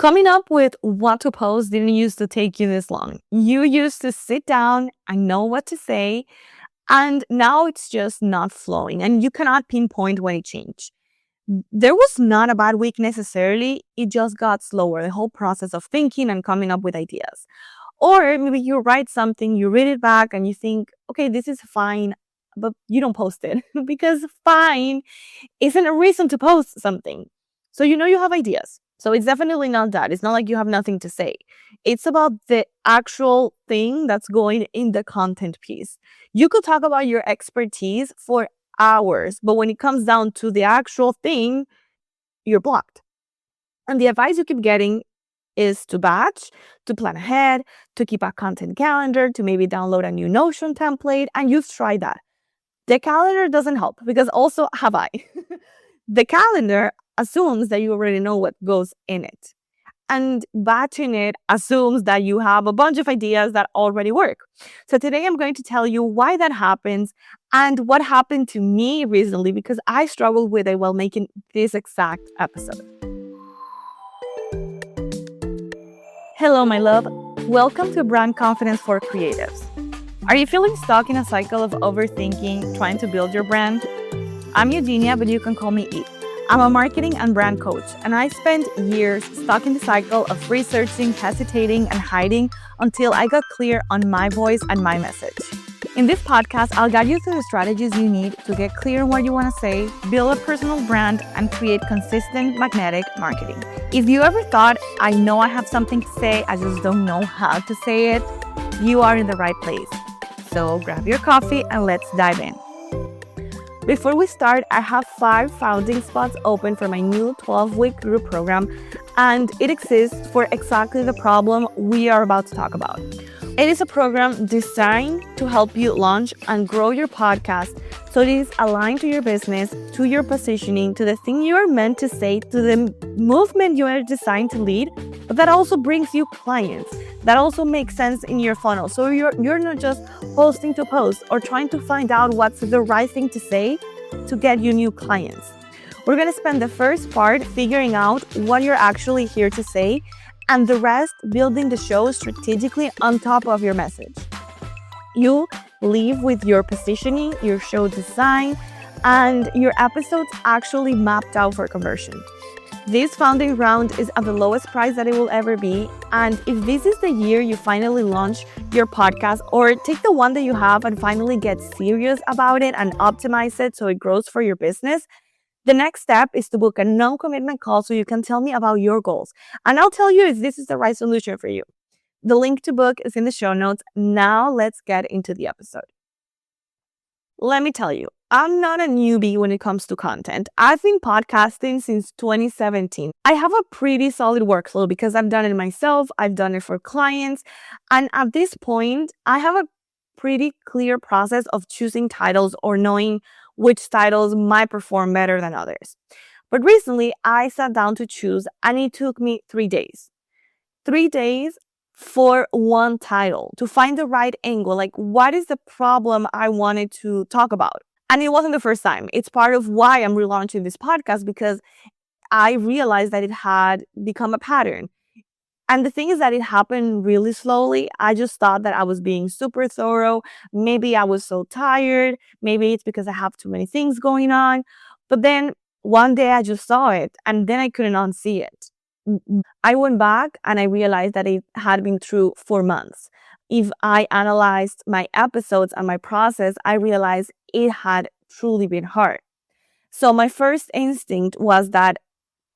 Coming up with what to post didn't used to take you this long. You used to sit down and know what to say, and now it's just not flowing, and you cannot pinpoint when it changed. There was not a bad week necessarily, it just got slower, the whole process of thinking and coming up with ideas. Or maybe you write something, you read it back, and you think, okay, this is fine, but you don't post it because fine isn't a reason to post something. So you know you have ideas. So it's definitely not that. It's not like you have nothing to say. It's about the actual thing that's going in the content piece. You could talk about your expertise for hours, but when it comes down to the actual thing, you're blocked. And the advice you keep getting is to batch, to plan ahead, to keep a content calendar, to maybe download a new Notion template, and you've tried that. The calendar doesn't help because also have I. The calendar assumes that you already know what goes in it. And batching it assumes that you have a bunch of ideas that already work. So today I'm going to tell you why that happens and what happened to me recently because I struggled with it while making this exact episode. Hello, my love. Welcome to Brand Confidence for Creatives. Are you feeling stuck in a cycle of overthinking, trying to build your brand? I'm Eugenia, but you can call me E. I'm a marketing and brand coach, and I spent years stuck in the cycle of researching, hesitating, and hiding until I got clear on my voice and my message. In this podcast, I'll guide you through the strategies you need to get clear on what you want to say, build a personal brand, and create consistent magnetic marketing. If you ever thought, I know I have something to say, I just don't know how to say it, you are in the right place. So grab your coffee and let's dive in. Before we start, I have 5 founding spots open for my new 12-week group program, and it exists for exactly the problem we are about to talk about. It is a program designed to help you launch and grow your podcast so it is aligned to your business, to your positioning, to the thing you are meant to say, to the movement you are designed to lead, but that also brings you clients. That also makes sense in your funnel. So you're not just posting to post or trying to find out what's the right thing to say to get you new clients. We're going to spend the first part figuring out what you're actually here to say, and the rest building the show strategically on top of your message. You leave with your positioning, your show design, and your episodes actually mapped out for conversion. This founding round is at the lowest price that it will ever be, and if this is the year you finally launch your podcast, or take the one that you have and finally get serious about it and optimize it so it grows for your business, the next step is to book a no-commitment call so you can tell me about your goals. And I'll tell you if this is the right solution for you. The link to book is in the show notes. Now let's get into the episode. Let me tell you, I'm not a newbie when it comes to content. I've been podcasting since 2017. I have a pretty solid workflow because I've done it myself, I've done it for clients, and at this point, I have a pretty clear process of choosing titles or knowing which titles might perform better than others. But recently, I sat down to choose, and it took me 3 days. 3 days for one title to find the right angle, like what is the problem I wanted to talk about. And it wasn't the first time. It's part of why I'm relaunching this podcast because I realized that it had become a pattern. And the thing is that it happened really slowly. I just thought that I was being super thorough. Maybe I was so tired. Maybe it's because I have too many things going on. But then one day I just saw it and then I couldn't unsee it. I went back and I realized that it had been true for months. If I analyzed my episodes and my process, I realized it had truly been hard. So my first instinct was that,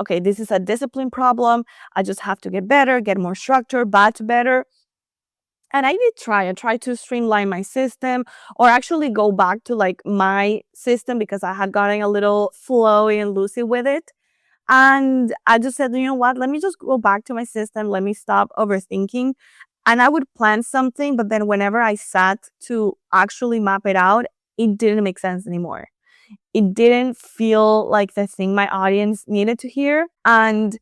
okay, this is a discipline problem. I just have to get better, get more structure, batch better. And I did try. I tried to streamline my system or actually go back to like my system because I had gotten a little flowy and loosey with it. And I just said, you know what, let me just go back to my system. Let me stop overthinking. And I would plan something, but then whenever I sat to actually map it out, it didn't make sense anymore. It didn't feel like the thing my audience needed to hear. And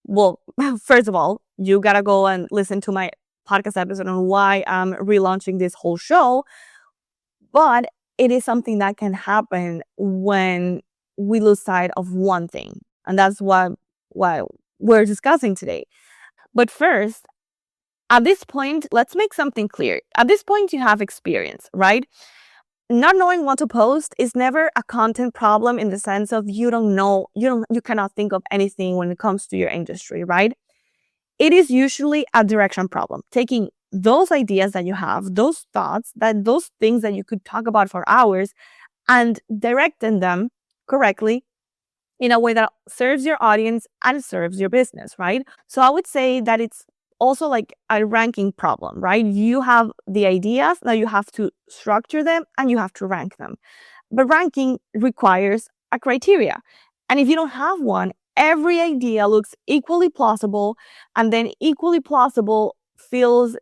well, first of all, you gotta go and listen to my podcast episode on why I'm relaunching this whole show. But it is something that can happen when we lose sight of one thing. And that's why we're discussing today. But first, at this point, let's make something clear. At this point, you have experience, right? Not knowing what to post is never a content problem in the sense of you don't know, you cannot think of anything when it comes to your industry, right? It is usually a direction problem. Taking those ideas that you have, those thoughts, those things that you could talk about for hours, and directing them correctly in a way that serves your audience and serves your business, right? So I would say that it's also like a ranking problem, right? You have the ideas, now you have to structure them and you have to rank them. But ranking requires a criteria. And if you don't have one, every idea looks equally plausible, and then equally plausible feels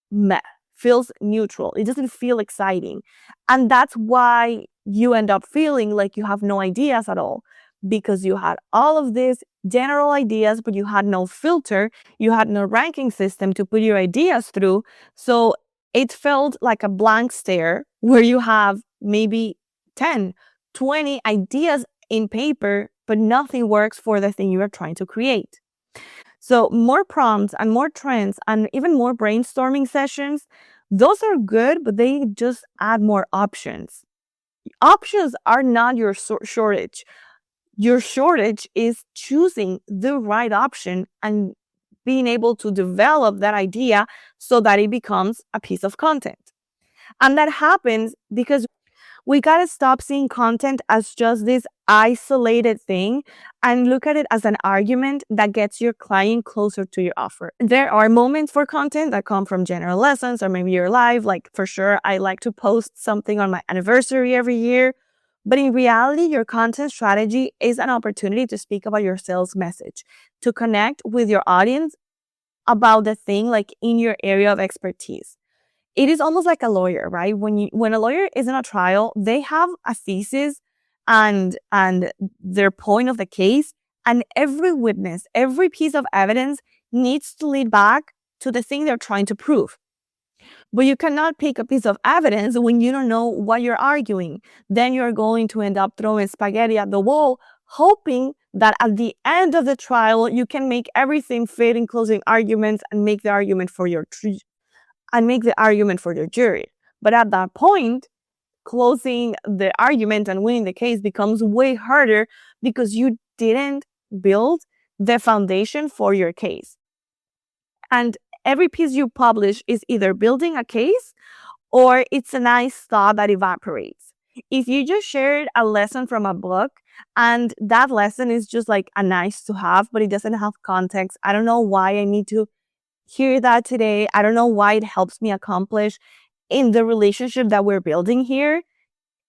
meh, feels neutral. It doesn't feel exciting. And that's why you end up feeling like you have no ideas at all, because you had all of these general ideas, but you had no filter, you had no ranking system to put your ideas through. So it felt like a blank stare where you have maybe 10, 20 ideas in paper, but nothing works for the thing you are trying to create. So more prompts and more trends and even more brainstorming sessions, those are good, but they just add more options. Options are not your shortage. Your shortage is choosing the right option and being able to develop that idea so that it becomes a piece of content. And that happens because we got to stop seeing content as just this isolated thing and look at it as an argument that gets your client closer to your offer. There are moments for content that come from general lessons or maybe your live. Like for sure, I like to post something on my anniversary every year. But in reality, your content strategy is an opportunity to speak about your sales message, to connect with your audience about the thing like in your area of expertise. It is almost like a lawyer, right? When a lawyer is in a trial, they have a thesis and their point of the case, and every witness, every piece of evidence needs to lead back to the thing they're trying to prove. But you cannot pick a piece of evidence when you don't know what you're arguing. Then you're going to end up throwing spaghetti at the wall, hoping that at the end of the trial, you can make everything fit in closing arguments and make the argument for your jury. But at that point, closing the argument and winning the case becomes way harder because you didn't build the foundation for your case. And every piece you publish is either building a case or it's a nice thought that evaporates. If you just shared a lesson from a book and that lesson is just like a nice to have, but it doesn't have context, I don't know why I need to hear that today. I don't know why it helps me accomplish in the relationship that we're building here.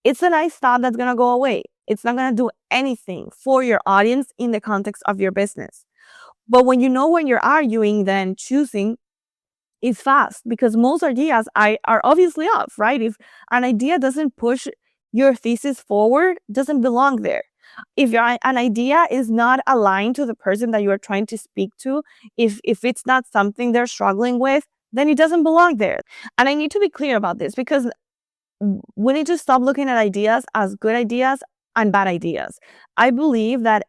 It's a nice thought that's going to go away. It's not going to do anything for your audience in the context of your business. But when you know when you're arguing, then choosing is fast because most ideas are obviously off, right? If an idea doesn't push your thesis forward, doesn't belong there. If an idea is not aligned to the person that you are trying to speak to, if it's not something they're struggling with, then it doesn't belong there. And I need to be clear about this because we need to stop looking at ideas as good ideas and bad ideas. I believe that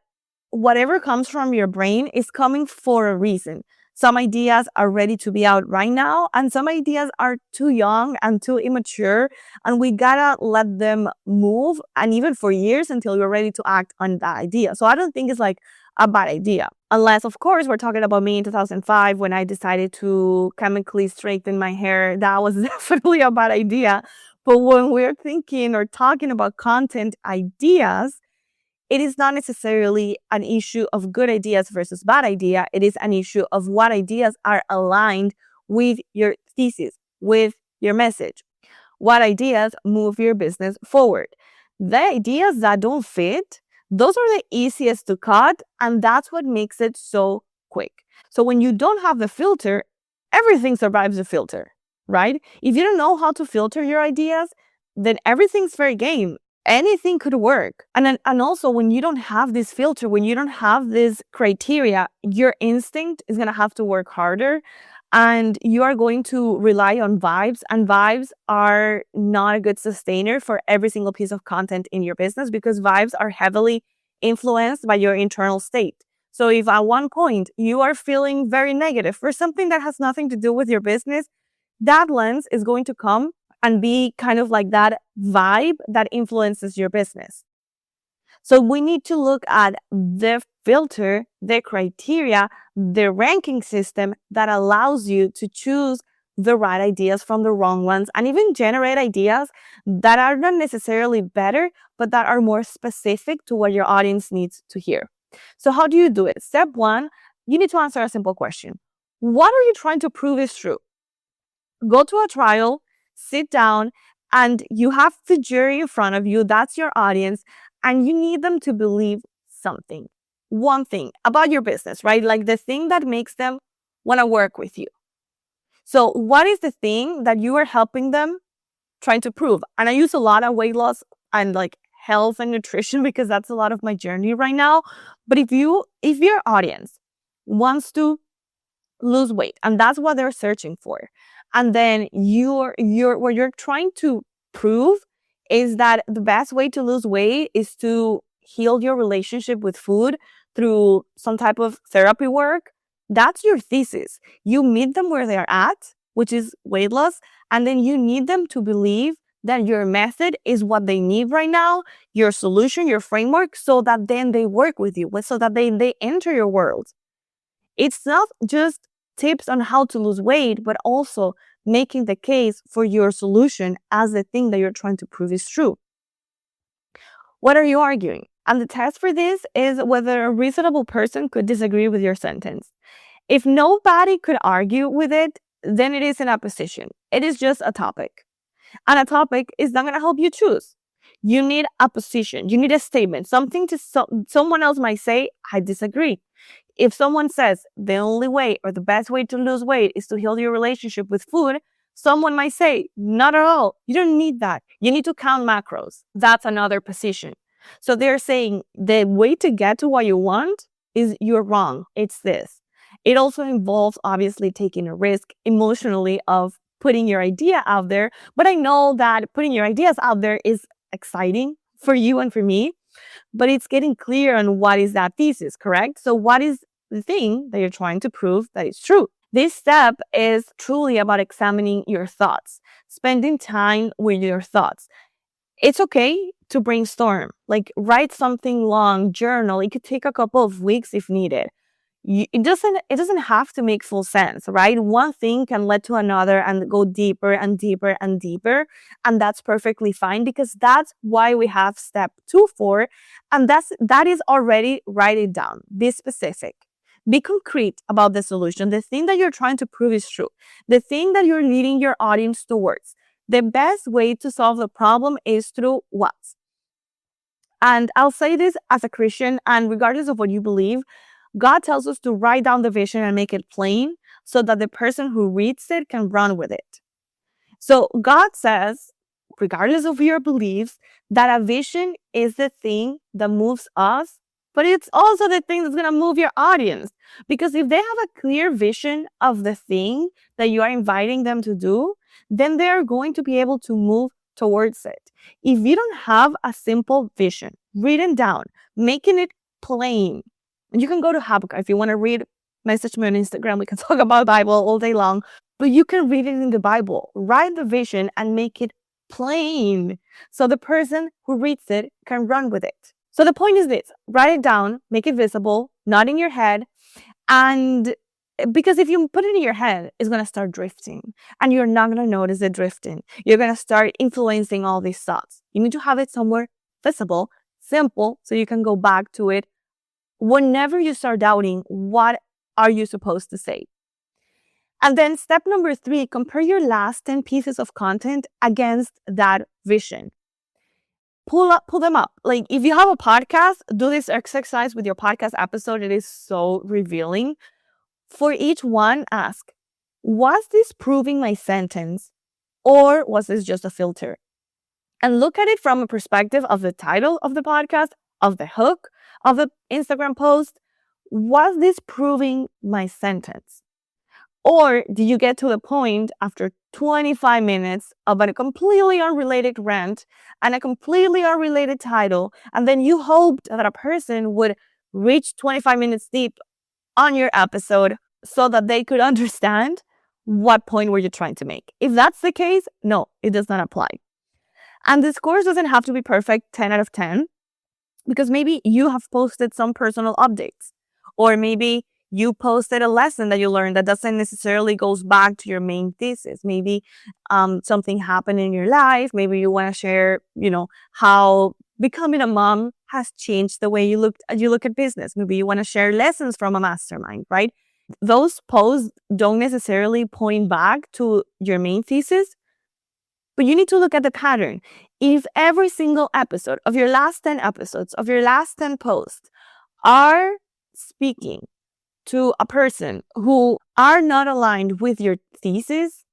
whatever comes from your brain is coming for a reason. Some ideas are ready to be out right now, and some ideas are too young and too immature, and we gotta let them move, and even for years until we're ready to act on that idea. So I don't think it's like a bad idea. Unless, of course, we're talking about me in 2005 when I decided to chemically straighten my hair. That was definitely a bad idea. But when we're thinking or talking about content ideas, it is not necessarily an issue of good ideas versus bad idea. It is an issue of what ideas are aligned with your thesis, with your message. What ideas move your business forward. The ideas that don't fit, those are the easiest to cut, and that's what makes it so quick. So when you don't have the filter, everything survives the filter, right? If you don't know how to filter your ideas, then everything's fair game. Anything could work. And also when you don't have this filter, when you don't have this criteria, your instinct is going to have to work harder and you are going to rely on vibes, and vibes are not a good sustainer for every single piece of content in your business because vibes are heavily influenced by your internal state. So if at one point you are feeling very negative for something that has nothing to do with your business, that lens is going to come and be kind of like that vibe that influences your business. So we need to look at the filter, the criteria, the ranking system that allows you to choose the right ideas from the wrong ones, and even generate ideas that are not necessarily better, but that are more specific to what your audience needs to hear. So how do you do it? Step one, you need to answer a simple question. What are you trying to prove is true? Go to a trial, sit down, and you have the jury in front of you. That's your audience. And you need them to believe something, one thing about your business, right? Like the thing that makes them want to work with you. So what is the thing that you are helping them trying to prove? And I use a lot of weight loss and like health and nutrition because that's a lot of my journey right now. But if your audience wants to lose weight, and that's what they're searching for, and then what you're trying to prove is that the best way to lose weight is to heal your relationship with food through some type of therapy work. That's your thesis. You meet them where they're at, which is weight loss, and then you need them to believe that your method is what they need right now, your solution, your framework, so that then they work with you, so that they enter your world. It's not just tips on how to lose weight, but also making the case for your solution as the thing that you're trying to prove is true. What are you arguing? And the test for this is whether a reasonable person could disagree with your sentence. If nobody could argue with it, then it isn't a position. It is just a topic. And a topic is not going to help you choose. You need a position. You need a statement. Something to someone else might say, I disagree. If someone says the only way or the best way to lose weight is to heal your relationship with food, someone might say, not at all. You don't need that. You need to count macros. That's another position. So they're saying the way to get to what you want is you're wrong. It's this. It also involves obviously taking a risk emotionally of putting your idea out there. But I know that putting your ideas out there is exciting for you and for me, but it's getting clear on what is that thesis, correct? So what is the thing that you're trying to prove that is true? This step is truly about examining your thoughts, spending time with your thoughts. It's okay to brainstorm, like write something long, journal. It could take a couple of weeks if needed. It doesn't have to make full sense, right? One thing can lead to another and go deeper and deeper and deeper. And that's perfectly fine because that's why we have step 2 for. And that is already write it down. Be specific. Be concrete about the solution. The thing that you're trying to prove is true. The thing that you're leading your audience towards. The best way to solve the problem is through what? And I'll say this as a Christian, and regardless of what you believe, God tells us to write down the vision and make it plain so that the person who reads it can run with it. So God says, regardless of your beliefs, that a vision is the thing that moves us, but it's also the thing that's going to move your audience. Because if they have a clear vision of the thing that you are inviting them to do, then they are going to be able to move towards it. If you don't have a simple vision written down, making it plain, and you can go to Habakkuk if you want to read, message me on Instagram. We can talk about Bible all day long, but you can read it in the Bible. Write the vision and make it plain so the person who reads it can run with it. So the point is this, write it down, make it visible, not in your head. And because if you put it in your head, it's going to start drifting and you're not going to notice it drifting. You're going to start influencing all these thoughts. You need to have it somewhere visible, simple, so you can go back to it whenever you start doubting, what are you supposed to say? And then step number 3, compare your last 10 pieces of content against that vision. Pull them up. Like if you have a podcast, do this exercise with your podcast episode. It is so revealing. For each one, ask, was this proving my sentence or was this just a filter? And look at it from a perspective of the title of the podcast, of the hook, of the Instagram post. Was this proving my sentence? Or did you get to the point after 25 minutes of a completely unrelated rant and a completely unrelated title, and then you hoped that a person would reach 25 minutes deep on your episode so that they could understand what point were you trying to make. If that's the case, no, it does not apply. And this course doesn't have to be perfect 10 out of 10 because maybe you have posted some personal updates, or maybe you posted a lesson that you learned that doesn't necessarily goes back to your main thesis. Maybe something happened in your life. Maybe you want to share, how becoming a mom has changed the way you look at business. Maybe you want to share lessons from a mastermind, right? Those posts don't necessarily point back to your main thesis, but you need to look at the pattern. If every single episode of your last 10 episodes, of your last 10 posts are speaking to a person who are not aligned with your thesis,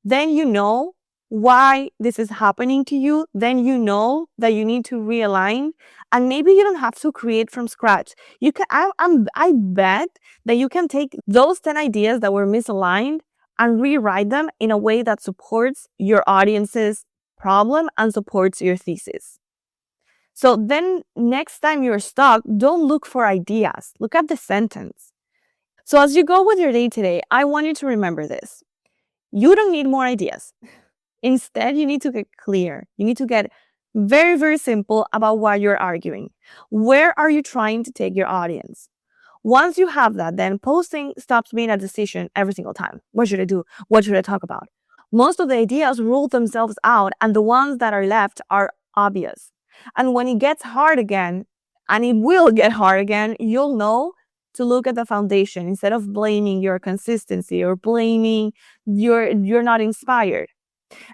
then you know why this is happening to you. Then you know that you need to realign, and maybe you don't have to create from scratch. You can. I bet that you can take those 10 ideas that were misaligned and rewrite them in a way that supports your audience's problem and supports your thesis. So then next time you're stuck, don't look for ideas. Look at the sentence. So as you go with your day today, I want you to remember this. You don't need more ideas. Instead, you need to get clear. You need to get very, very simple about what you're arguing. Where are you trying to take your audience? Once you have that, then posting stops being a decision every single time. What should I do? What should I talk about? Most of the ideas rule themselves out, and the ones that are left are obvious. And when it gets hard again, and it will get hard again, you'll know to look at the foundation instead of blaming your consistency or blaming you're not inspired.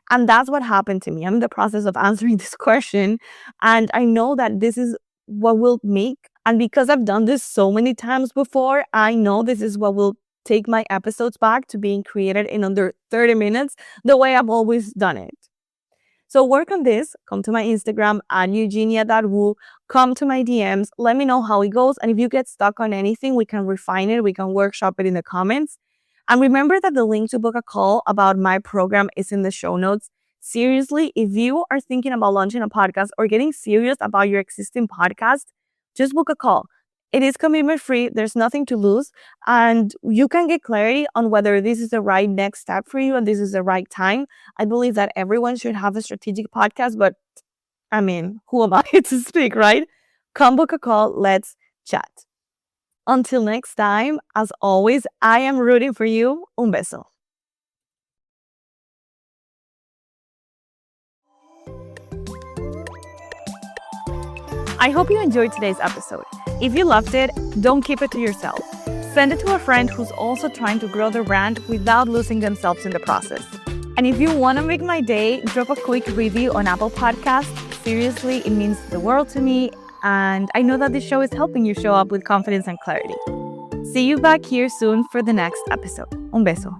And that's what happened to me. I'm in the process of answering this question, and I know that this is what will make, and because I've done this so many times before, I know this is what will take my episodes back to being created in under 30 minutes, the way I've always done it. So work on this. Come to my Instagram at eugenia.wu. Come to my DMs. Let me know how it goes. And if you get stuck on anything, we can refine it. We can workshop it in the comments. And remember that the link to book a call about my program is in the show notes. Seriously, if you are thinking about launching a podcast or getting serious about your existing podcast, just book a call. It is commitment free. There's nothing to lose. And you can get clarity on whether this is the right next step for you and this is the right time. I believe that everyone should have a strategic podcast, but I mean, who am I to speak, right? Come book a call. Let's chat. Until next time, as always, I am rooting for you. Un beso. I hope you enjoyed today's episode. If you loved it, don't keep it to yourself. Send it to a friend who's also trying to grow their brand without losing themselves in the process. And if you want to make my day, drop a quick review on Apple Podcasts. Seriously, it means the world to me, and I know that this show is helping you show up with confidence and clarity. See you back here soon for the next episode. Un beso.